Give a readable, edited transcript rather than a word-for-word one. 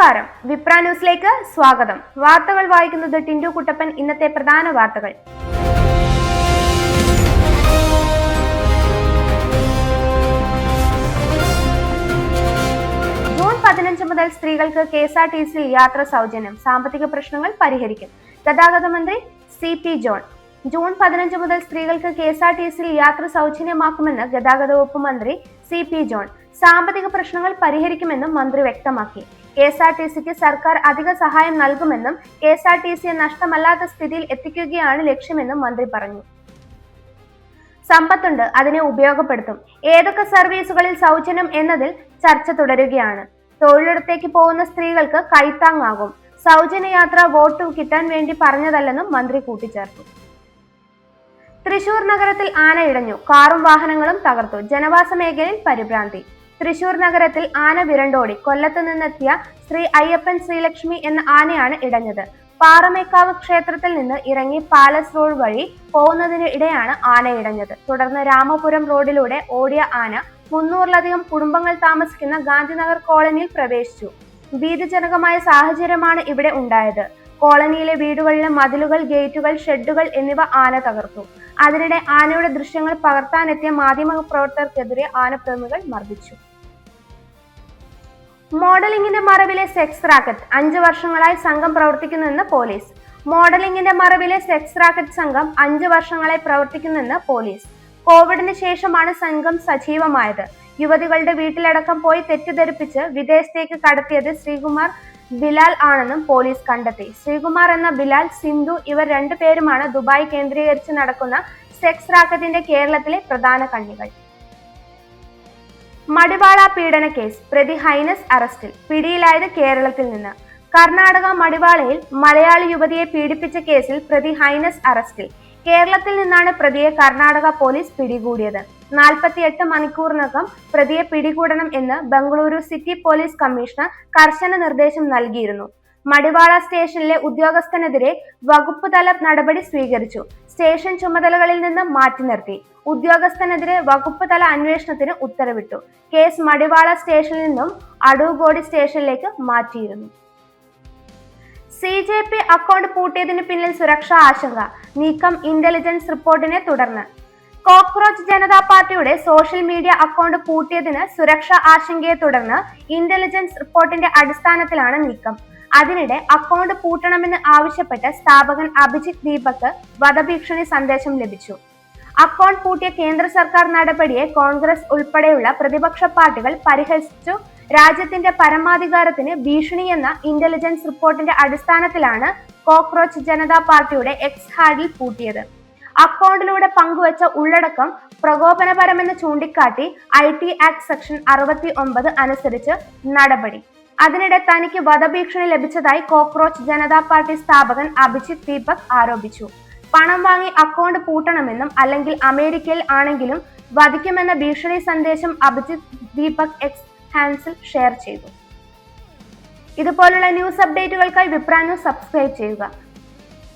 നമസ്കാരം, വിപ്ര ന്യൂസിലേക്ക് സ്വാഗതം. വാർത്തകൾ വായിക്കുന്നത് ടിൻഡു കുട്ടപ്പൻ. ഇന്നത്തെ പ്രധാന വാർത്തകൾ. ജൂൺ 15 മുതൽ സ്ത്രീകൾക്ക് KSRTC യാത്ര സൗജന്യം. സാമ്പത്തിക പ്രശ്നങ്ങൾ പരിഹരിക്കും. ഗതാഗത മന്ത്രി CP ജോൺ. ജൂൺ 15 മുതൽ സ്ത്രീകൾക്ക് KSRTC യാത്ര സൗജന്യമാക്കുമെന്ന് ഗതാഗത വകുപ്പ് മന്ത്രി CP ജോൺ. സാമ്പത്തിക പ്രശ്നങ്ങൾ പരിഹരിക്കുമെന്നും മന്ത്രി വ്യക്തമാക്കി. KSRTCക്ക് സർക്കാർ അധിക സഹായം നൽകുമെന്നും KSRTCയെ നഷ്ടമല്ലാത്ത സ്ഥിതിയിൽ എത്തിക്കുകയാണ് ലക്ഷ്യമെന്നും മന്ത്രി പറഞ്ഞു. സമ്പത്തുണ്ട്, അതിനെ ഉപയോഗപ്പെടുത്തും. ഏതൊക്കെ സർവീസുകളിൽ സൗജന്യം എന്നതിൽ ചർച്ച തുടരുകയാണ്. തൊഴിലിടത്തേക്ക് പോകുന്ന സ്ത്രീകൾക്ക് കൈത്താങ്ങാകും. സൗജന്യ യാത്ര വോട്ട് കിട്ടാൻ വേണ്ടി പറഞ്ഞതല്ലെന്നും മന്ത്രി കൂട്ടിച്ചേർത്തു. തൃശൂർ നഗരത്തിൽ ആന ഇടഞ്ഞു. കാറും വാഹനങ്ങളും തകർത്തു. ജനവാസ മേഖലയിൽ പരിഭ്രാന്തി. തൃശൂർ നഗരത്തിൽ ആന വിരണ്ടോടി. കൊല്ലത്ത് നിന്നെത്തിയ ശ്രീ അയ്യപ്പൻ ശ്രീലക്ഷ്മി എന്ന ആനയാണ് ഇടഞ്ഞത്. പാറമേക്കാവ് ക്ഷേത്രത്തിൽ നിന്ന് ഇറങ്ങി പാലസ് റോഡ് വഴി പോകുന്നതിനിടെയാണ് ആന ഇടഞ്ഞത്. തുടർന്ന് രാമപുരം റോഡിലൂടെ ഓടിയ ആന 300-ലധികം കുടുംബങ്ങൾ താമസിക്കുന്ന ഗാന്ധിനഗർ കോളനിയിൽ പ്രവേശിച്ചു. ഭീതിജനകമായ സാഹചര്യമാണ് ഇവിടെ ഉണ്ടായത്. കോളനിയിലെ വീടുകളിലെ മതിലുകൾ, ഗേറ്റുകൾ, ഷെഡുകൾ എന്നിവ ആന തകർത്തു. അതിനിടെ ആനയുടെ ദൃശ്യങ്ങൾ പകർത്താനെത്തിയ മാധ്യമപ്രവർത്തകർക്കെതിരെ ആനപ്രേമികൾ മർദ്ദിച്ചു. മോഡലിംഗിന്റെ മറവിലെ സെക്സ് റാക്കറ്റ്. 5 വർഷങ്ങളായി സംഘം പ്രവർത്തിക്കുന്നുവെന്ന് പോലീസ്. മോഡലിംഗിന്റെ മറവിലെ സെക്സ് റാക്കറ്റ് സംഘം 5 വർഷങ്ങളായി പ്രവർത്തിക്കുന്നുവെന്ന് പോലീസ്. കോവിഡിന് ശേഷമാണ് സംഘം സജീവമായത്. യുവതികളുടെ വീട്ടിലടക്കം പോയി തെറ്റിദ്ധരിപ്പിച്ച് വിദേശത്തേക്ക് കടത്തിയത് ശ്രീകുമാർ, ബിലാൽ ആണെന്നും പോലീസ് കണ്ടെത്തി. ശ്രീകുമാർ എന്ന ബിലാൽ, സിന്ധു ഇവർ 2 പേരുമാണ് ദുബായ് കേന്ദ്രീകരിച്ച് നടക്കുന്ന സെക്സ് റാക്കറ്റിന്റെ കേരളത്തിലെ പ്രധാന കണ്ണികൾ. മടിവാള പീഡന കേസ്. പ്രതി ഹൈനസ് അറസ്റ്റിൽ. പിടിയിലായത് കേരളത്തിൽ നിന്ന്. കർണാടക മടിവാളയിൽ മലയാളി യുവതിയെ പീഡിപ്പിച്ച കേസിൽ പ്രതി ഹൈനസ് അറസ്റ്റിൽ. കേരളത്തിൽ നിന്നാണ് പ്രതിയെ കർണാടക പോലീസ് പിടികൂടിയത്. 48 മണിക്കൂറിനകം പ്രതിയെ പിടികൂടണം എന്ന് ബംഗളൂരു സിറ്റി പോലീസ് കമ്മീഷണർ കർശന നിർദ്ദേശം നൽകിയിരുന്നു. മടിവാള സ്റ്റേഷനിലെ ഉദ്യോഗസ്ഥനെതിരെ വകുപ്പ് തല നടപടി സ്വീകരിച്ചു. സ്റ്റേഷൻ ചുമതലകളിൽ നിന്ന് മാറ്റി നിർത്തി. ഉദ്യോഗസ്ഥനെതിരെ വകുപ്പ് തല അന്വേഷണത്തിന് ഉത്തരവിട്ടു. കേസ് മടിവാള സ്റ്റേഷനിൽ നിന്നും അടൂർഗോടി സ്റ്റേഷനിലേക്ക് മാറ്റിയിരുന്നു. CJP അക്കൗണ്ട് പൂട്ടിയതിന് പിന്നിൽ സുരക്ഷാ ആശങ്ക. നീക്കം ഇന്റലിജൻസ് റിപ്പോർട്ടിനെ തുടർന്ന്. കോക്രോച്ച് ജനതാ പാർട്ടിയുടെ സോഷ്യൽ മീഡിയ അക്കൗണ്ട് പൂട്ടിയതിന് സുരക്ഷാ ആശങ്കയെ തുടർന്ന് ഇന്റലിജൻസ് റിപ്പോർട്ടിന്റെ അടിസ്ഥാനത്തിലാണ് നീക്കം. അതിനിടെ അക്കൗണ്ട് പൂട്ടണമെന്ന് ആവശ്യപ്പെട്ട് സ്ഥാപകൻ അഭിജിത്ത് ദീപക് വധഭീഷണി സന്ദേശം ലഭിച്ചു. അക്കൗണ്ട് പൂട്ടിയ കേന്ദ്ര സർക്കാർ നടപടിയെ കോൺഗ്രസ് ഉൾപ്പെടെയുള്ള പ്രതിപക്ഷ പാർട്ടികൾ പരിഹസിച്ചു. രാജ്യത്തിന്റെ പരമാധികാരത്തിന് ഭീഷണിയെന്ന ഇന്റലിജൻസ് റിപ്പോർട്ടിന്റെ അടിസ്ഥാനത്തിലാണ് കോക്രോച്ച് ജനതാ പാർട്ടിയുടെ എക്സ് ഹാൻഡിൽ പൂട്ടിയത്. അക്കൗണ്ടിലൂടെ പങ്കുവച്ച ഉള്ളടക്കം പ്രകോപനപരമെന്ന് ചൂണ്ടിക്കാട്ടി IT ആക്ട് സെക്ഷൻ 69 അനുസരിച്ച് നടപടി. അതിനിടെ തനിക്ക് വധഭീഷണി ലഭിച്ചതായി കോക്രോച്ച് ജനതാ പാർട്ടി സ്ഥാപകൻ അഭിജിത്ത് ദീപക് ആരോപിച്ചു. പണം വാങ്ങി അക്കൗണ്ട് പൂട്ടണമെന്നും അല്ലെങ്കിൽ അമേരിക്കയിൽ ആണെങ്കിലും വധിക്കുമെന്ന ഭീഷണി സന്ദേശം Abhijith Deepak X handle share ചെയ്തു. ഇതുപോലുള്ള ന്യൂസ് അപ്ഡേറ്റുകൾക്കായി വിപ്ര ന്യൂസ് സബ്സ്ക്രൈബ് ചെയ്യുക.